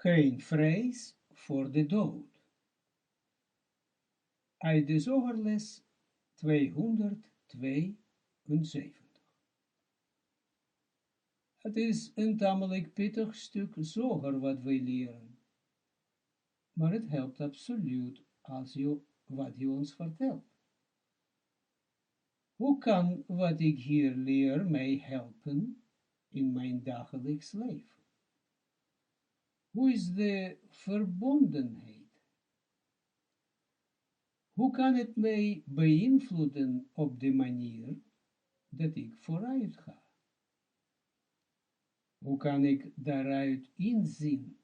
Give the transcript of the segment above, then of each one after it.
Geen vrees voor de dood. Uit de zogerles 272. Het is een tamelijk pittig stuk zoger wat wij leren, maar het helpt absoluut als wat je ons vertelt. Hoe kan wat ik hier leer mij helpen in mijn dagelijks leven? Hoe is de verbondenheid? Hoe kan het mij beïnvloeden op de manier dat ik vooruit ga? Hoe kan ik daaruit inzien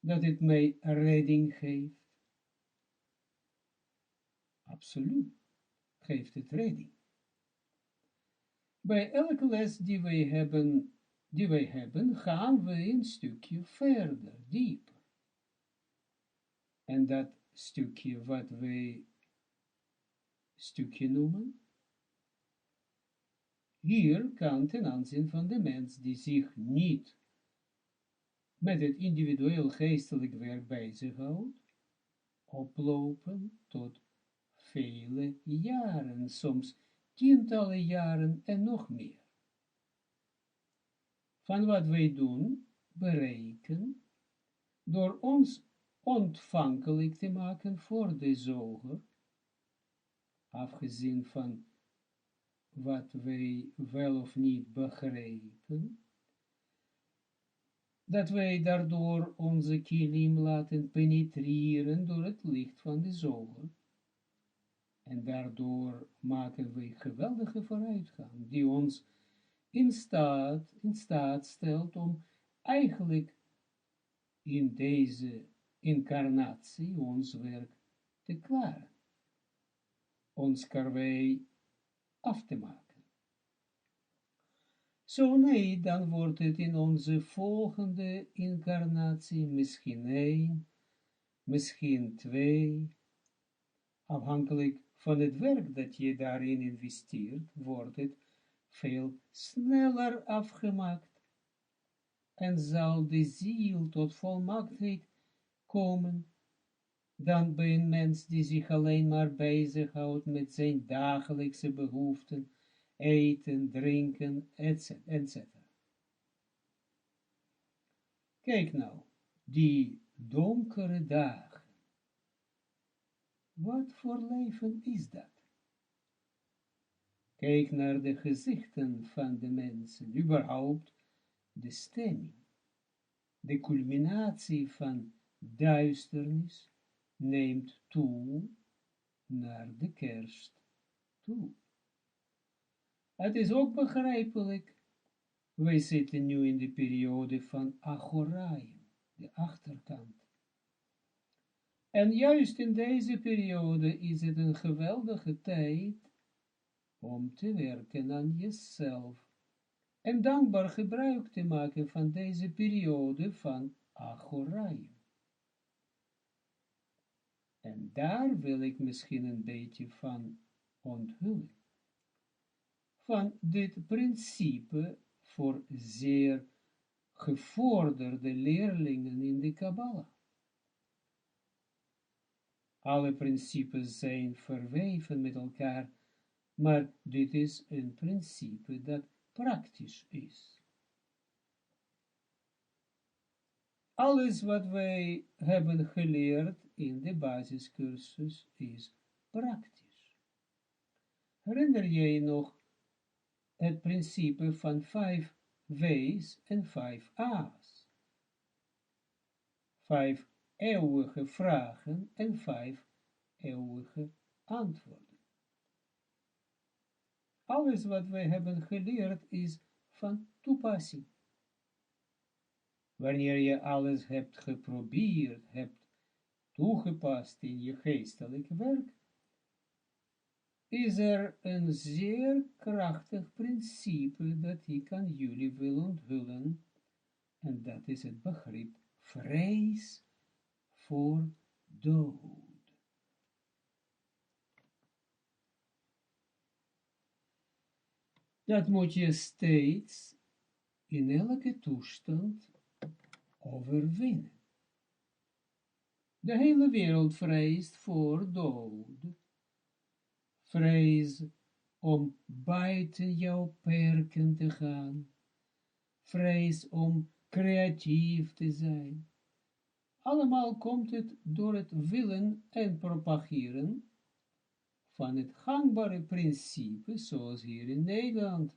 dat het mij redding geeft? Absoluut, geeft het redding. Bij elke les die wij hebben, gaan we een stukje verder, dieper. En dat stukje wat wij stukje noemen, hier kan ten aanzien van de mens die zich niet met het individueel geestelijk werk bezighoudt, oplopen tot vele jaren, soms tientallen jaren en nog meer. Van wat wij doen, bereiken, door ons ontvankelijk te maken voor de zoger, afgezien van wat wij wel of niet begrijpen, dat wij daardoor onze kilim laten penetreren door het licht van de zoger. En daardoor maken wij geweldige vooruitgang, die ons in staat stelt om eigenlijk in deze incarnatie ons werk te klaren, ons karwei af te maken. Zo nee, dan wordt het in onze volgende incarnatie misschien 1, misschien 2, afhankelijk van het werk dat je daarin investeert, wordt het veel sneller afgemaakt en zal de ziel tot volmaaktheid komen dan bij een mens die zich alleen maar bezighoudt met zijn dagelijkse behoeften, eten, drinken, etc. Kijk nou, die donkere dagen. Wat voor leven is dat? Kijk naar de gezichten van de mensen, überhaupt de stemming. De culminatie van duisternis neemt toe naar de kerst toe. Het is ook begrijpelijk, wij zitten nu in de periode van Achoraim, de achterkant. En juist in deze periode is het een geweldige tijd om te werken aan jezelf en dankbaar gebruik te maken van deze periode van Achoraim. En daar wil ik misschien een beetje van onthullen. Van dit principe voor zeer gevorderde leerlingen in de Kabbala. Alle principes zijn verweven met elkaar, maar dit is een principe dat praktisch is. Alles wat wij hebben geleerd in de basiscursus is praktisch. Herinner je je nog het principe van 5 W's en 5 A's? 5 eeuwige vragen en 5 eeuwige antwoorden. Alles wat wij hebben geleerd is van toepassing. Wanneer je alles hebt geprobeerd, hebt toegepast in je geestelijk werk, is er een zeer krachtig principe dat ik aan jullie wil onthullen, en dat is het begrip vrees voor dood. Dat moet je steeds in elke toestand overwinnen. De hele wereld vreest voor dood. Vrees om buiten jouw perken te gaan. Vrees om creatief te zijn. Allemaal komt het door het willen en propageren van het gangbare principe, zoals hier in Nederland.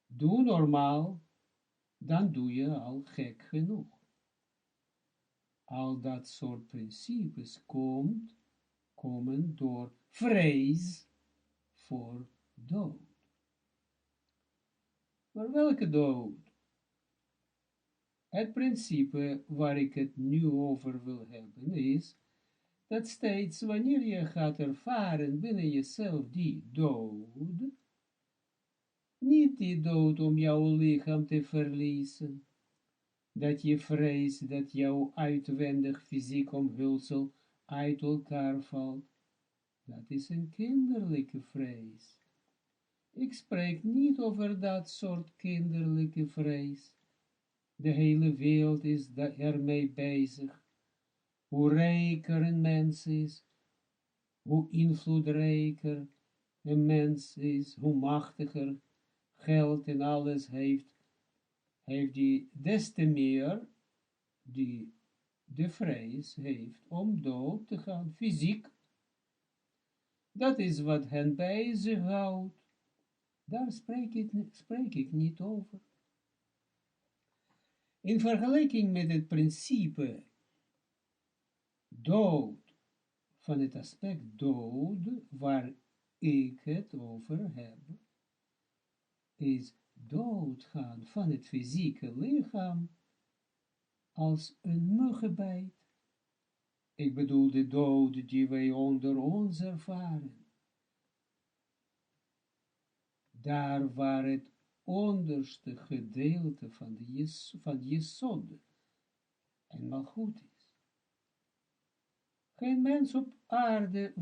Doe normaal, dan doe je al gek genoeg. Al dat soort principes komen door vrees voor dood. Maar welke dood? Het principe waar ik het nu over wil hebben is, dat steeds wanneer je gaat ervaren binnen jezelf die dood, niet die dood om jouw lichaam te verliezen, dat je vreest dat jouw uitwendig fysiek omhulsel uit elkaar valt, dat is een kinderlijke vrees. Ik spreek niet over dat soort kinderlijke vrees. De hele wereld is ermee bezig. Hoe rijker een mens is, hoe invloedrijker een mens is, hoe machtiger geld en alles heeft die des te meer die de vrees heeft om dood te gaan, fysiek. Dat is wat hen bezighoudt. Daar spreek ik niet over. In vergelijking met het principe dood, van het aspect dood, waar ik het over heb, is doodgaan van het fysieke lichaam als een muggenbijt. Ik bedoel de dood die wij onder ons ervaren. Daar waar het onderste gedeelte van Jesod eenmaal goed is. Geen mens op aarde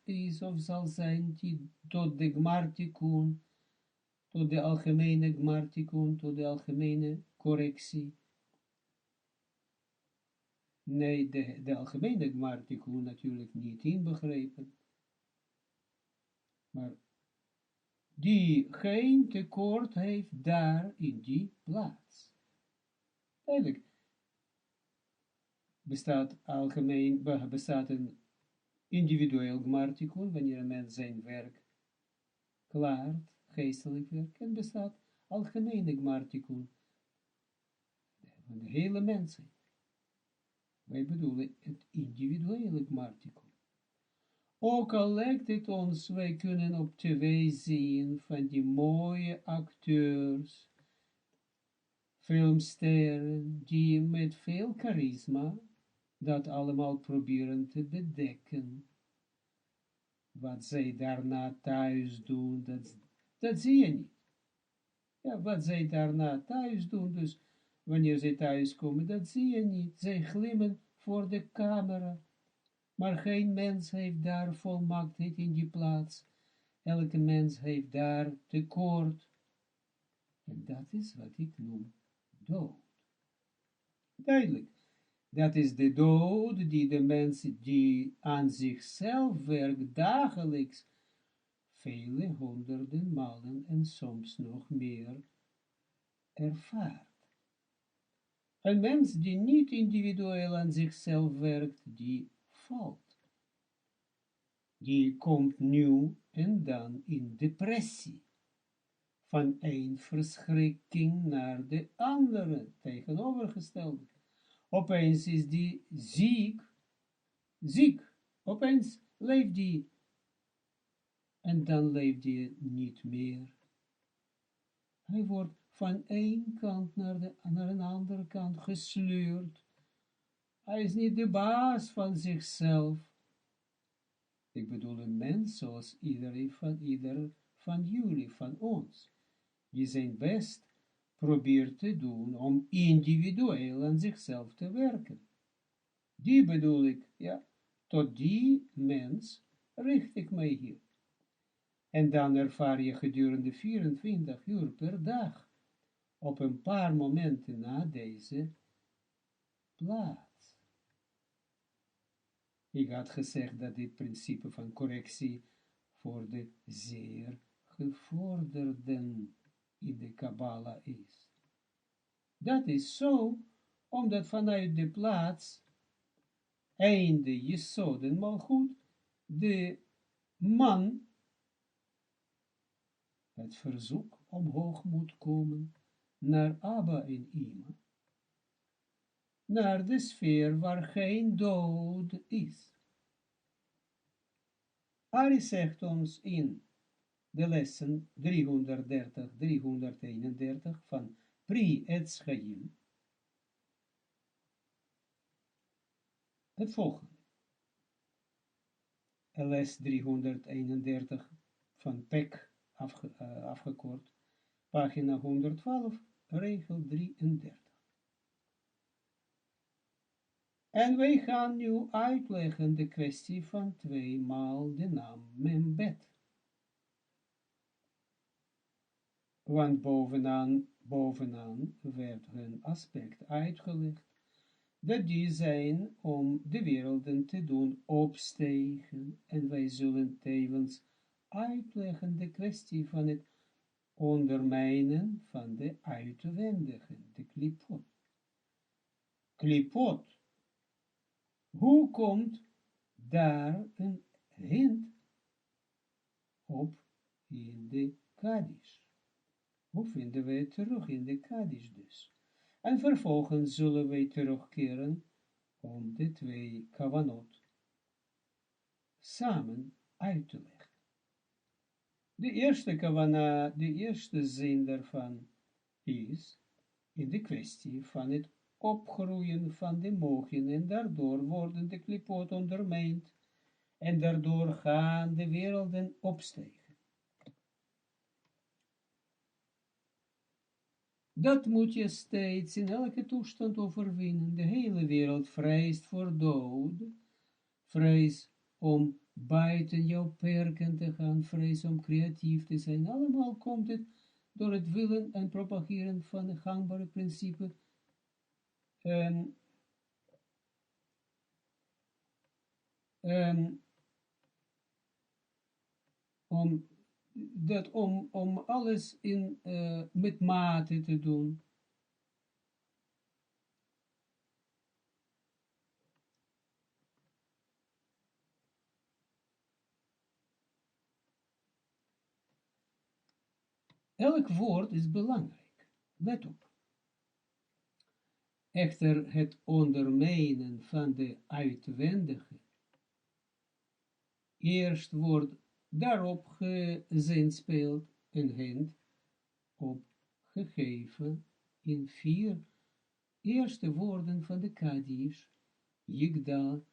is of zal zijn die tot de gmartikun, tot de algemene gmartikun, tot de algemene correctie. Nee, de algemene gmartikun natuurlijk niet inbegrepen. Maar die geen tekort heeft daar in die plaats. Eigenlijk bestaat een individueel gmartikun, wanneer een mens zijn werk klaart, geestelijk werk, en bestaat algemene gmartikun, van de hele mensheid. Wij bedoelen het individuele gmartikun. Ook al lijkt het ons, wij kunnen op tv zien van die mooie acteurs, filmsterren, die met veel charisma dat allemaal proberen te bedekken. Wat zij daarna thuis doen, dat zie je niet. Ja, wat zij daarna thuis doen, dus wanneer zij thuis komen, dat zie je niet. Zij glimmen voor de camera. Maar geen mens heeft daar volmaaktheid in die plaats. Elke mens heeft daar tekort. En dat is wat ik noem dood. Duidelijk. Dat is de dood die de mens die aan zichzelf werkt dagelijks vele honderden malen en soms nog meer ervaart. Een mens die niet individueel aan zichzelf werkt, die valt. Die komt nu en dan in depressie. Van een verschrikking naar de andere, tegenovergestelde. Opeens is die ziek. Opeens leeft die. En dan leeft die niet meer. Hij wordt van één kant naar een andere kant gesleurd. Hij is niet de baas van zichzelf. Ik bedoel een mens zoals ieder van jullie, van ons, die zijn best probeert te doen om individueel aan zichzelf te werken. Die bedoel ik, ja, tot die mens richt ik mij hier. En dan ervaar je gedurende 24 uur per dag, op een paar momenten na deze, plaats. Ik had gezegd dat dit principe van correctie voor de zeer gevorderden in de Kabbala is. Dat is zo, omdat vanuit de plaats, einde Jesoden, maar goed, de man het verzoek omhoog moet komen naar Abba en Ima, naar de sfeer waar geen dood is. Ari zegt ons in de lessen 330, 331 van Pri Etz Chaim het volgende. Les 331 van PEC afgekort, pagina 112, regel 33. En wij gaan nu uitleggen de kwestie van 2 maal de naam Membet. Want bovenaan werd hun aspect uitgelegd, dat die zijn om de werelden te doen opstegen, en wij zullen tevens uitleggen de kwestie van het ondermijnen van de uitwendigen, de klipot. Klipot, hoe komt daar een hint op in de Kaddish? Hoe vinden wij het terug in de Kaddish dus? En vervolgens zullen wij terugkeren om de 2 kavanot samen uit te leggen. De eerste kavana, de eerste zin daarvan is in de kwestie van het opgroeien van de mogen, en daardoor worden de klipot ondermijnd en daardoor gaan de werelden opstegen. Dat moet je steeds in elke toestand overwinnen. De hele wereld vreest voor dood, vrees om buiten jouw perken te gaan, vrees om creatief te zijn. Allemaal komt het door het willen en propageren van het gangbare principe om alles met mate te doen. Elk woord is belangrijk. Let op. Echter het ondermijnen van de uitwendige. Eerst wordt daarop gezinspeeld een hint op gegeven in 4 eerste woorden van de Kaddish. Yigdal,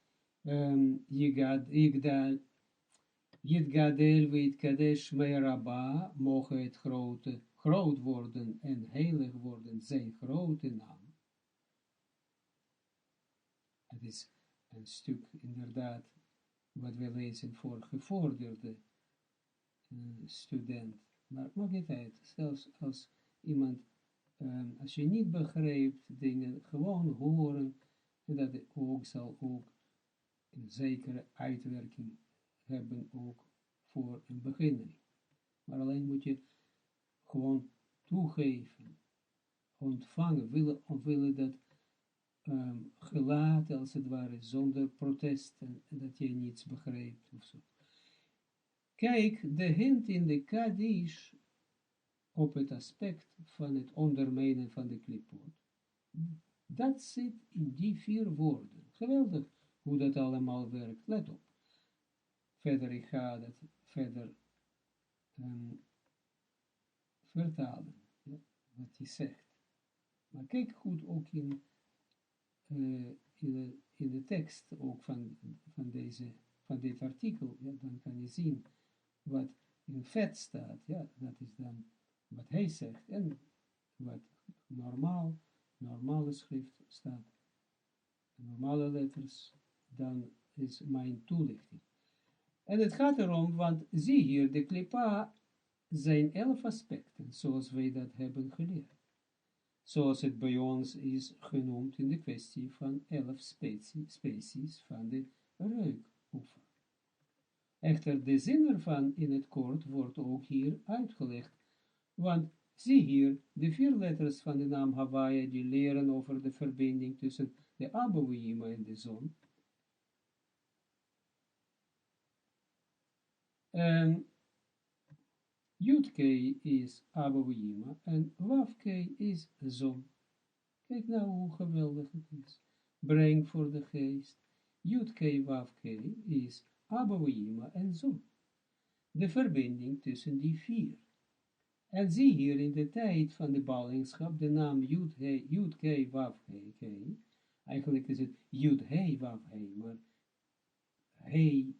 Yitgadel Vitkadesh Meiraba, mogen het groot worden en heilig worden zijn grote naam. Het is een stuk inderdaad wat we lezen voor gevorderde student. Maar maakt niet uit, zelfs als iemand, als je niet begrijpt dingen, gewoon horen, en dat het ook zal ook een zekere uitwerking hebben ook voor een beginner. Maar alleen moet je gewoon toegeven, ontvangen, willen dat gelaten als het ware, zonder protest, en dat je niets begrijpt of zo. Kijk, de hint in de Kaddish op het aspect van het ondermijnen van de klipot. Dat zit in die 4 woorden. Geweldig hoe dat allemaal werkt. Let op. Verder, ik ga dat verder vertalen, ja, wat hij zegt. Maar kijk goed ook in de tekst ook van dit artikel, ja, dan kan je zien wat in vet staat, ja, dat is dan wat hij zegt, en wat normale schrift staat, normale letters, dan is mijn toelichting. En het gaat erom, want zie hier, de klipa zijn 11 aspecten, zoals wij dat hebben geleerd. zoals het bij ons is genoemd in de kwestie van 11 species van de reukoever. Echter, de zin ervan in het kort wordt ook hier uitgelegd, want zie hier, de 4 letters van de naam Hawaii die leren over de verbinding tussen de Abouima en de zon. Yud-K is Abouima en Wav-K is zon. Kijk nou hoe geweldig het is. Breng voor de geest. Yud-K, Wav-K is Abouima en zon. De verbinding tussen die 4. En zie hier in de tijd van de ballingschap de naam Yud-K, Wav-K. Eigenlijk is het Yud-He, Wav-He, maar He,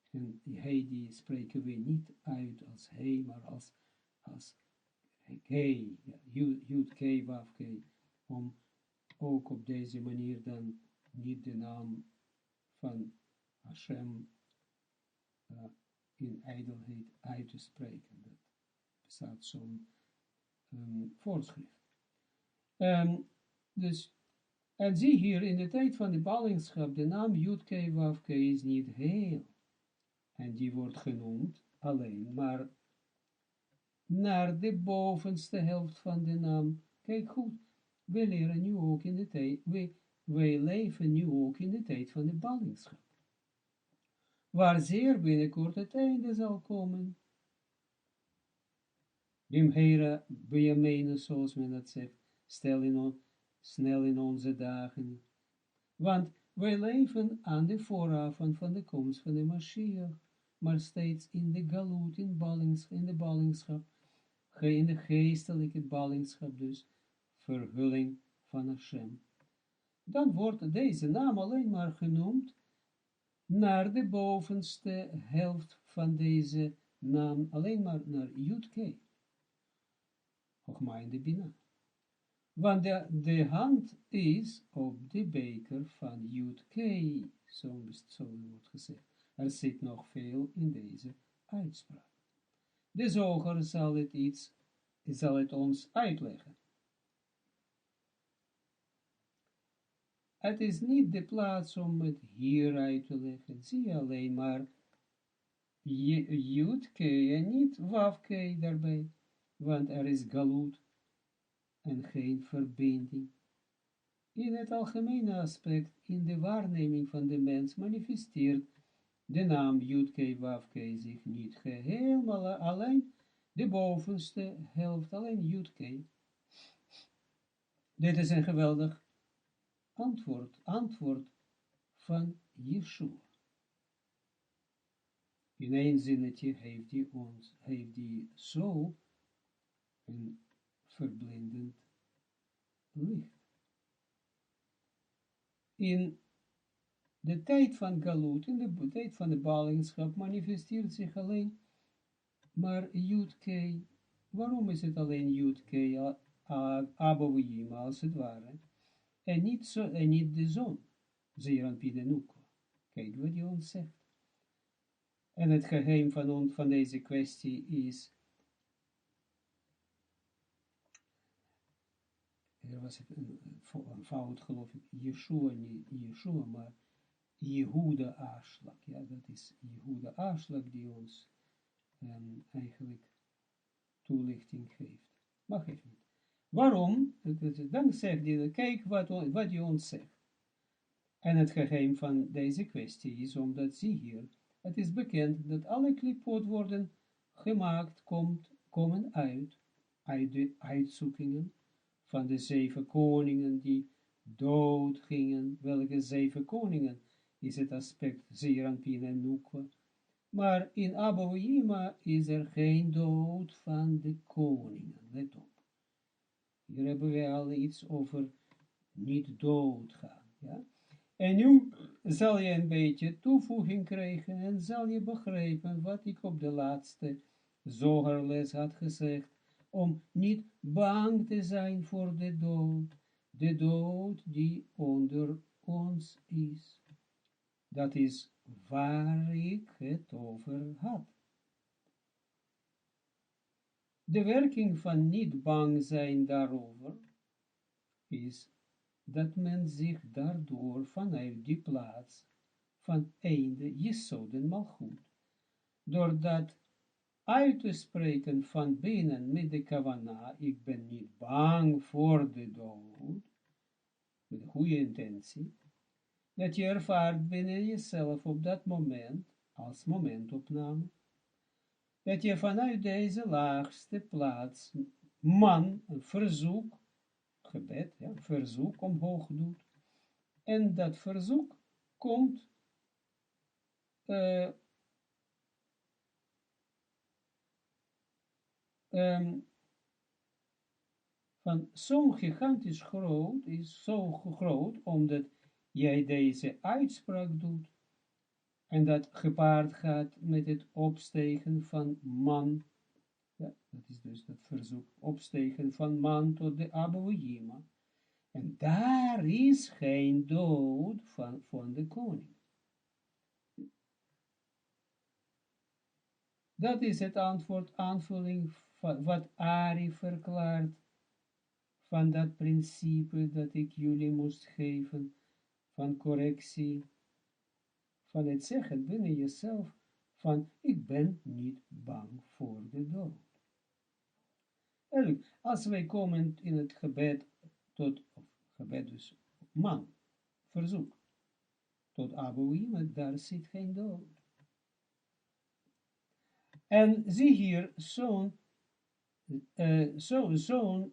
en He die spreken we niet uit als He, maar als K, Yud-K, Wav-K, om ook op deze manier dan niet de naam van Hashem in ijdelheid uit te spreken. Dat bestaat zo'n voorschrift. Dus, en zie hier, in de tijd van de ballingschap, de naam Yud-K, Wav-K is niet heel. En die wordt genoemd alleen, maar naar de bovenste helft van de naam. Kijk goed, we leren nu ook in de tijd, wij leven nu ook in de tijd van de ballingschap. Waar zeer binnenkort het einde zal komen. Bimhera bejamene, zoals men dat zegt, snel in onze dagen. Want wij leven aan de vooravond van de komst van de Mashiach, maar steeds in de galut, in de ballingschap, in de geestelijke ballingschap dus, verhulling van Hashem. Dan wordt deze naam alleen maar genoemd naar de bovenste helft van deze naam, alleen maar naar Yud-K. Chogma in de Bina. Want de hand is op de beker van Yud-K, zo wordt gezegd. Er zit nog veel in deze uitspraak. De zoger zal het ons uitleggen. Het is niet de plaats om het hier uit te leggen. Zie alleen maar Yud-K en niet Wav-K daarbij. Want er is galut en geen verbinding. In het algemene aspect, in de waarneming van de mens, manifesteert de naam Yud-K, Wav-K zich niet geheel, maar alleen de bovenste helft, alleen Yud-K. Dit is een geweldig antwoord van Yeshua. In één zinnetje heeft hij zo een verblindend licht. In de tijd van Galut, in de tijd van de ballingschap, manifesteert zich alleen maar Yud-K. Waarom is het alleen Yud-K, Abouima als het ware? En niet de zon, Zeeran Pidenukwa. Kijk wat hij ons zegt. En het geheim van deze kwestie is, er was een fout geloof ik, Yeshua, niet Yeshua, maar Jehuda Aarslag. Ja, dat is Jehuda Aarslag die ons eigenlijk toelichting geeft. Mag even niet. Waarom? Dan zegt hij, kijk wat hij ons zegt. En het geheim van deze kwestie is, omdat zie hier, het is bekend dat alle klipot worden gemaakt, komen uit de uitzoekingen van de 7 koningen die dood gingen. Welke 7 koningen is het aspect Zeeranpien en Nukwa. Maar in Abouima is er geen dood van de koningen. Let op. Hier hebben we al iets over niet doodgaan. Ja? En nu zal je een beetje toevoeging krijgen en zal je begrijpen wat ik op de laatste zogerles had gezegd, om niet bang te zijn voor de dood die onder ons is. Dat is waar ik het over had. De werking van niet bang zijn daarover is dat men zich daardoor vanuit die plaats van einde Jesoden malgoed, door dat uit te spreken van binnen met de kavana, ik ben niet bang voor de dood, met een goede intentie, dat je ervaart binnen jezelf op dat moment, als momentopname, dat je vanuit deze laagste plaats man een verzoek, gebed, ja, verzoek omhoog doet, en dat verzoek komt van zo'n gigantisch groot, is zo groot, omdat jij deze uitspraak doet, en dat gepaard gaat met het opstegen van man, ja, dat is dus dat verzoek, opstegen van man tot de Abouhima, en daar is geen dood van de koning. Dat is het antwoord, aanvulling van wat Ari verklaart, van dat principe dat ik jullie moest geven, van correctie, van het zeggen binnen jezelf, van ik ben niet bang voor de dood. En als wij komen in het gebed tot, of gebed dus, man, verzoek, tot Abouhima, daar zit geen dood. En zie hier, zo'n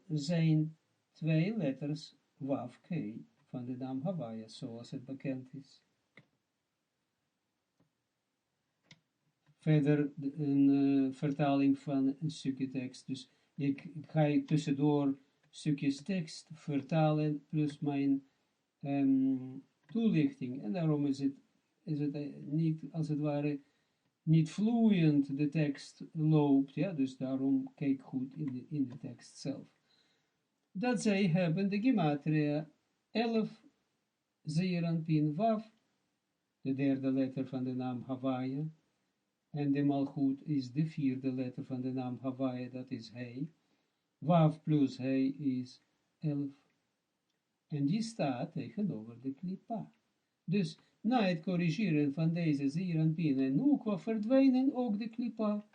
zijn twee letters waf k van de naam Hawaii, zoals het bekend is. Verder een vertaling van een stukje tekst. Dus ik ga tussendoor stukjes tekst vertalen, plus mijn toelichting. En daarom is het niet, als het ware, niet vloeiend de tekst loopt. Ja? Dus daarom kijk goed in de tekst zelf. Dat zij hebben de gematria 11 zeeranpin waf, de derde letter van de naam Hawaii, en de malgoed is de vierde letter van de naam Hawaii, dat is hij. Waf plus hij is 11. En die staat tegenover de klipa. Dus na het corrigeren van deze zeeranpin en nukwa verdwijnen ook de klipa,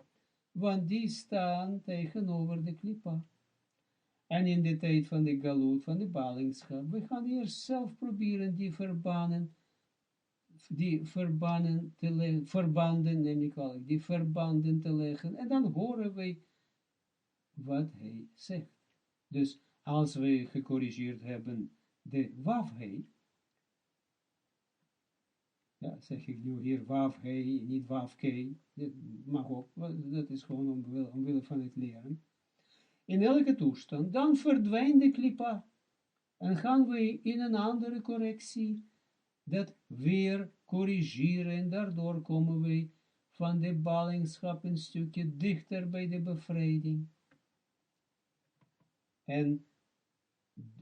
want die staan tegenover de klipa. En in de tijd van de galut, van de ballingschap, we gaan eerst zelf proberen die verbanden te leggen, die verbanden te leggen, en dan horen wij wat hij zegt. Dus als we gecorrigeerd hebben de wafhei, ja, zeg ik nu hier wafhei, niet wafkei, dat mag ook, dat is gewoon omwille van het leren. In elke toestand, dan verdwijnt de klipa, en gaan we in een andere correctie, dat weer corrigeren, en daardoor komen we van de ballingschap een stukje dichter bij de bevrijding. En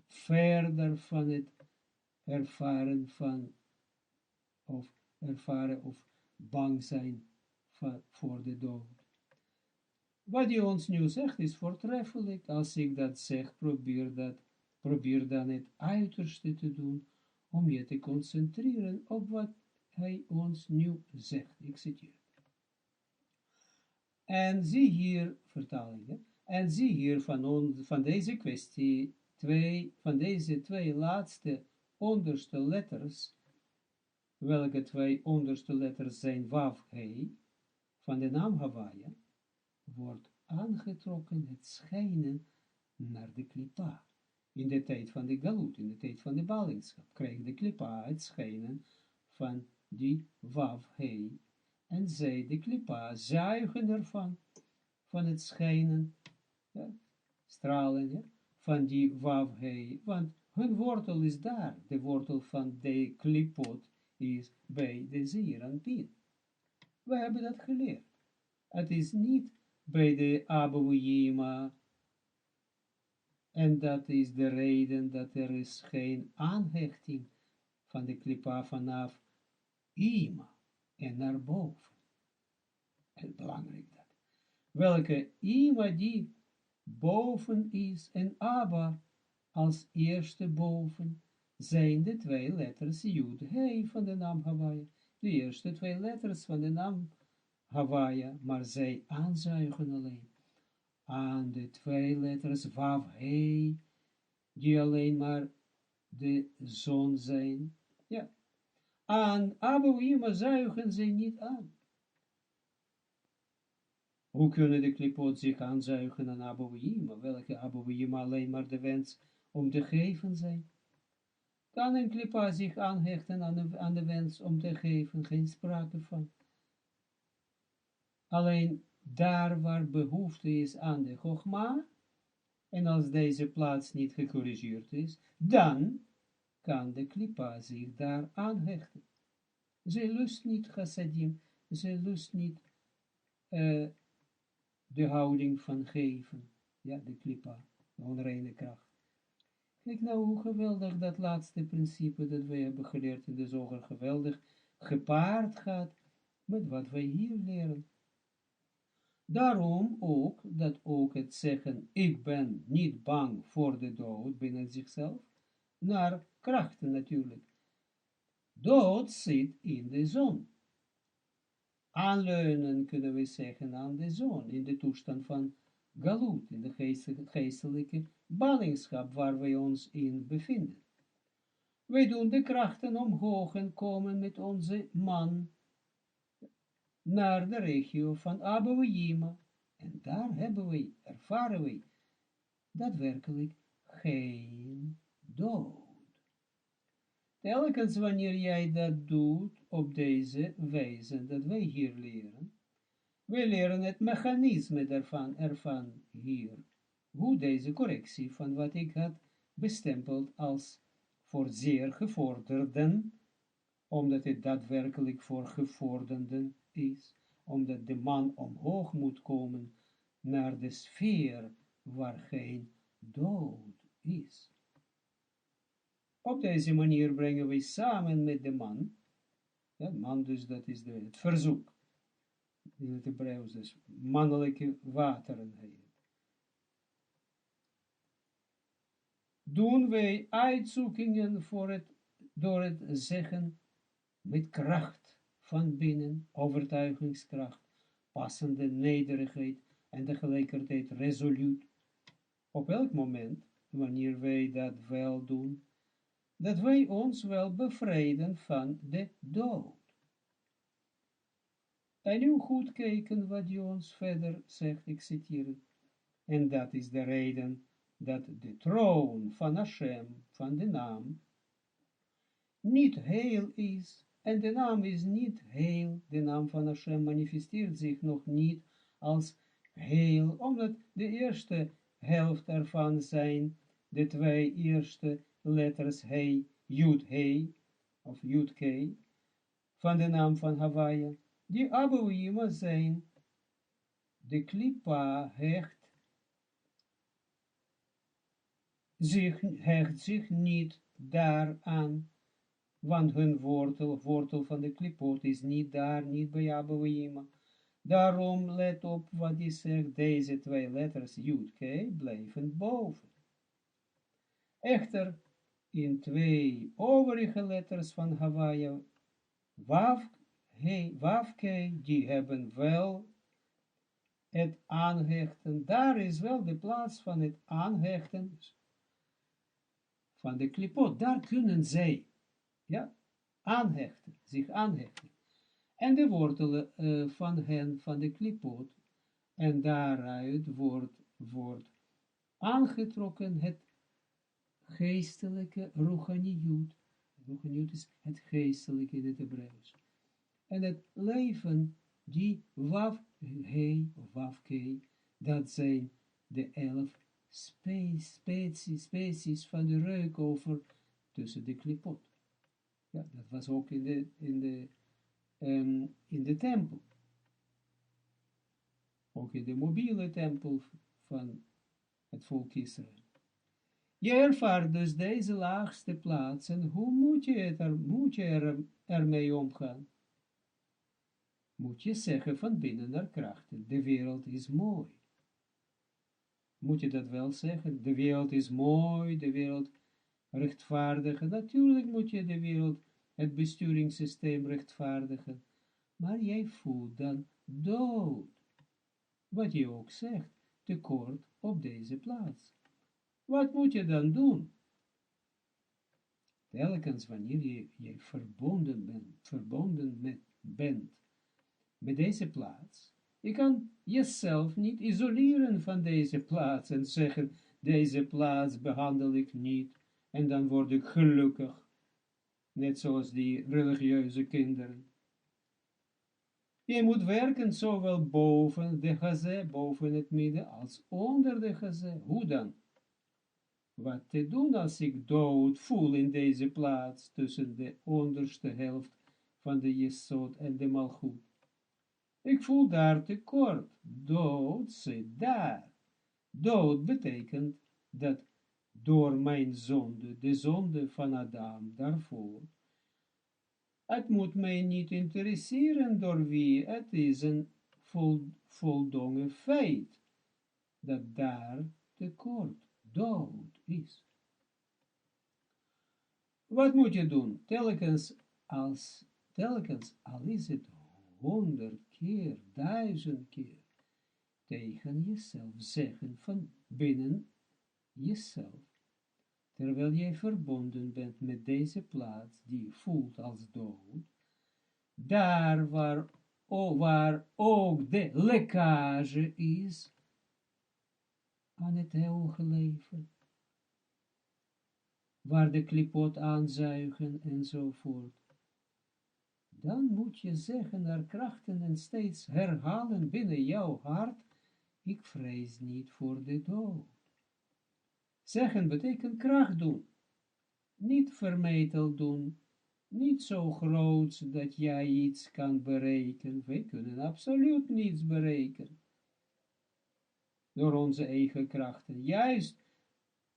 verder van het ervaren of bang zijn voor de dood. Wat hij ons nu zegt is voortreffelijk. Als ik dat zeg, probeer dan het uiterste te doen, om je te concentreren op wat hij ons nu zegt. Ik citeer. En zie hier, vertalingen, en zie hier van deze kwestie, van deze twee laatste onderste letters, welke twee onderste letters zijn waf, he, van de naam Hawaii, wordt aangetrokken het schijnen naar de klipa. In de tijd van de galut, in de tijd van de ballingschap, kreeg de klipa het schijnen van die waf, he, en zij, de klipa, zuigen ervan, van het schijnen, ja, stralen, ja, van die waf, he, want hun wortel is daar, de wortel van de klipot is bij de zeeranpin. We hebben dat geleerd. Het is niet bij de Abouhima, en dat is de reden dat er is geen aanhechting van de klipa vanaf Ima en naar boven. Heel belangrijk dat. Welke Ima die boven is en Abba als eerste boven zijn de twee letters Jud, He van de naam Hawaii. De eerste twee letters van de naam Hawaii, maar zij aanzuigen alleen aan de twee letters Wav, He, die alleen maar de zon zijn. Ja, aan Abouima zuigen zij niet aan. Hoe kunnen de klipot zich aanzuigen aan Abouima? Welke Abouima alleen maar de wens om te geven zijn? Kan een klipa zich aanhechten aan de wens om te geven? Geen sprake van. Alleen daar waar behoefte is aan de Chogma, en als deze plaats niet gecorrigeerd is, dan kan de klipa zich daar aanhechten. Zij lust niet chassadim, zij lust niet de houding van geven, ja, de klipa, de onreine kracht. Kijk nou hoe geweldig dat laatste principe dat wij hebben geleerd in de zoger geweldig gepaard gaat met wat wij hier leren. Daarom ook, dat ook het zeggen, ik ben niet bang voor de dood binnen zichzelf, naar krachten natuurlijk. Dood zit in de zon. Aanleunen kunnen we zeggen aan de zon, in de toestand van galut, in de geestelijke ballingschap waar wij ons in bevinden. Wij doen de krachten omhoog en komen met onze man naar de regio van Abouima. En daar ervaren wij daadwerkelijk geen dood. Telkens wanneer jij dat doet op deze wijze dat wij hier leren, wij leren het mechanisme ervan hier, hoe deze correctie van wat ik had bestempeld als voor zeer gevorderden, omdat het daadwerkelijk voor gevorderden is, omdat de man omhoog moet komen naar de sfeer waar geen dood is. Op deze manier brengen wij samen met de man, ja, man dus dat is het verzoek, in het Hebreeuws dus mannelijke wateren heet. Doen wij uitzoekingen door het zeggen met kracht van binnen, overtuigingskracht, passende nederigheid en tegelijkertijd resoluut. Op elk moment, wanneer wij dat wel doen, dat wij ons wel bevrijden van de dood. En nu goed kijken wat hij ons verder zegt, ik citeer het. En dat is de reden dat de troon van Hashem, van de naam, niet heel is. En de naam is niet heel, de naam van Hashem manifesteert zich nog niet als heel, omdat de eerste helft ervan zijn de twee eerste letters He, Yud He, of Yud K, van de naam van Hawaii, die Abouima zijn, de klipa hecht zich niet daaraan, want hun wortel van de klipot is niet daar, niet bij Abouima. Daarom let op wat hij zegt, deze twee letters Yud K blijven boven. Echter, in twee overige letters van Hawaii, Wav K, die hebben wel het aanhechten, daar is wel de plaats van het aanhechten van de klipot, daar kunnen zij, ja, aanhechten, zich aanhechten. En de wortelen van hen, van de klipot, en daaruit wordt aangetrokken het geestelijke ruchaniyut. Ruchaniyut is het geestelijke in het Hebreeuws. En het leven, die Wav He, of Wav K, dat zijn de 11 species van de reuk over tussen de klipot. Ja, dat was ook in de tempel. Ook in de mobiele tempel van het volk Israël. Je ervaart dus deze laagste plaatsen. Hoe moet je ermee omgaan? Moet je zeggen van binnen naar krachten. De wereld is mooi. moet je dat wel zeggen. De wereld is mooi, de wereld rechtvaardigen. Natuurlijk moet je de wereld, het besturingssysteem rechtvaardigen. Maar jij voelt dan dood. Wat je ook zegt, tekort op deze plaats. Wat moet je dan doen? Telkens wanneer je verbonden bent met deze plaats, je kan jezelf niet isoleren van deze plaats en zeggen, deze plaats behandel ik niet en dan word ik gelukkig, net zoals die religieuze kinderen. Je moet werken zowel boven de gazé, boven het midden, als onder de gazé. Hoe dan? Wat te doen als ik dood voel in deze plaats tussen de onderste helft van de Jesod en de Malchut? Ik voel daar tekort. Dood zit daar. Dood betekent dat door mijn zonde, de zonde van Adam daarvoor, het moet mij niet interesseren door wie, het is een voldongen feit, dat daar tekort, dood is. Wat moet je doen? Telkens al is het 100 keer, 1000 keer, tegen jezelf zeggen van binnen jezelf, terwijl jij verbonden bent met deze plaats die voelt als dood, daar waar ook de lekkage is aan het eeuwige leven, waar de klipot aanzuigen enzovoort, dan moet je zeggen naar krachten en steeds herhalen binnen jouw hart, ik vrees niet voor de dood. Zeggen betekent kracht doen, niet vermetel doen, niet zo groot dat jij iets kan bereiken. Wij kunnen absoluut niets bereiken door onze eigen krachten. Juist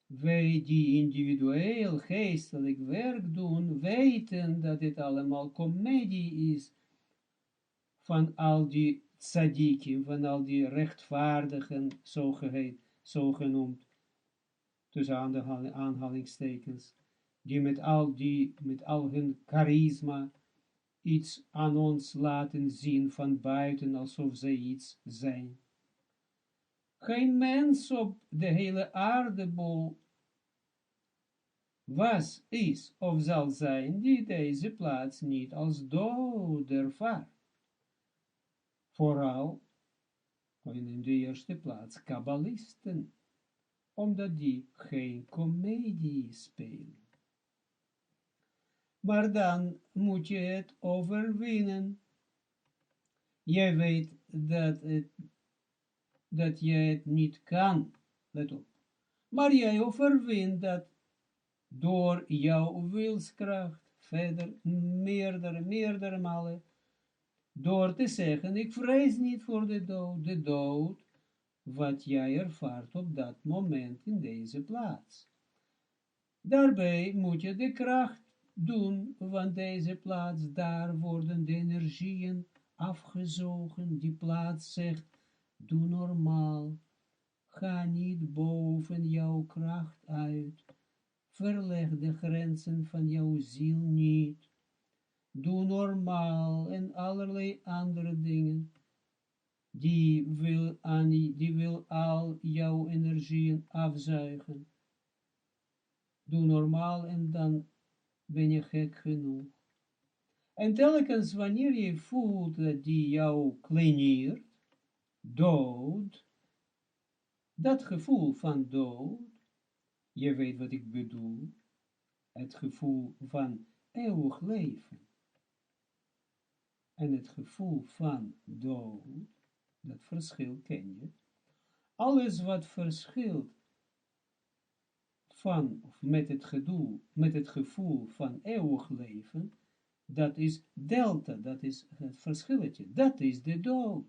wij die individueel geestelijk werk doen, weten dat dit allemaal komedie is van al die tzadikim, van al die rechtvaardigen, zogenoemd, tussen aanhalingstekens, die met al hun charisma iets aan ons laten zien van buiten, alsof zij iets zijn. Geen mens op de hele aardebol was, is of zal zijn, die deze plaats niet als dood ervaart. Vooral in de eerste plaats kabbalisten, omdat die geen komedie spelen. Maar dan moet je het overwinnen. Jij weet dat je het niet kan, let op. Maar jij overwint dat door jouw wilskracht, verder meerdere malen, door te zeggen, ik vrees niet voor de dood, wat jij ervaart op dat moment in deze plaats. Daarbij moet je de kracht doen van deze plaats, daar worden de energieën afgezogen, die plaats zegt, doe normaal, ga niet boven jouw kracht uit, verleg de grenzen van jouw ziel niet, doe normaal en allerlei andere dingen, die wil al jouw energieën afzuigen. Doe normaal en dan ben je gek genoeg. En telkens wanneer je voelt dat die jou kleineert, dood, dat gevoel van dood, je weet wat ik bedoel, het gevoel van eeuwig leven en het gevoel van dood, dat verschil ken je. Alles wat verschilt van, of met het gevoel van eeuwig leven, dat is delta, dat is het verschilletje, dat is de dood.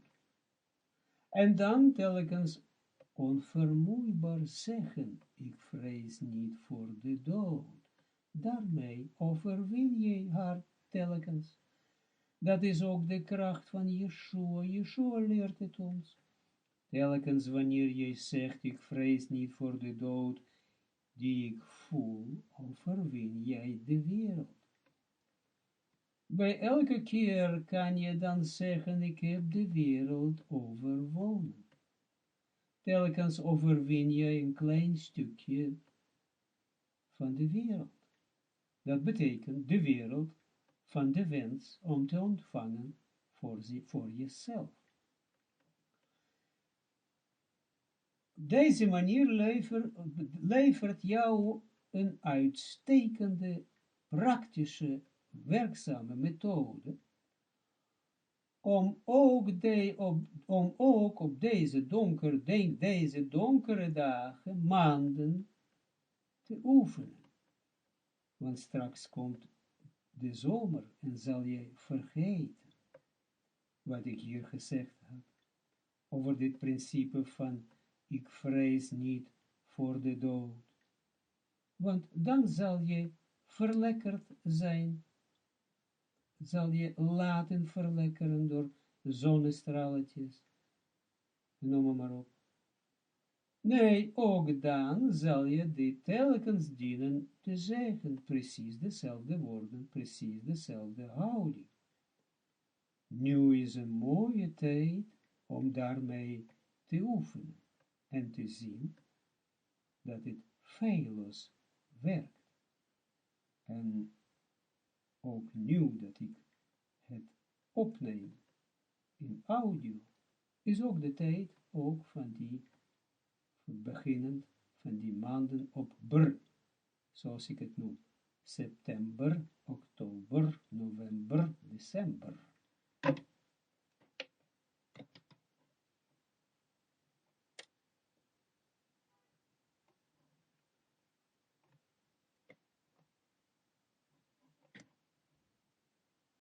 En dan telkens onvermoeibaar zeggen, ik vrees niet voor de dood. Daarmee overwin je haar telkens. Dat is ook de kracht van Yeshua. Yeshua leert het ons. Telkens wanneer jij zegt, ik vrees niet voor de dood die ik voel, overwin jij de wereld. Bij elke keer kan je dan zeggen, ik heb de wereld overwonnen. Telkens overwin je een klein stukje van de wereld. Dat betekent de wereld van de wens om te ontvangen voor jezelf. Deze manier levert jou een uitstekende, praktische, werkzame methode om ook op deze donkere dagen, maanden, te oefenen. Want straks komt de zomer en zal je vergeten wat ik hier gezegd heb over dit principe van ik vrees niet voor de dood. Want dan zal je verlekkerd zijn, zal je laten verlekkeren door zonnestraletjes, noem maar op. Nee, ook dan zal je dit telkens dienen te zeggen, precies dezelfde woorden, precies dezelfde houding. Nu is een mooie tijd om daarmee te oefenen en te zien dat het feilloos werkt. En ook nu dat ik het opneem in audio, is ook de tijd ook van die beginnend van die maanden op zoals ik het noem. September, oktober, november, december.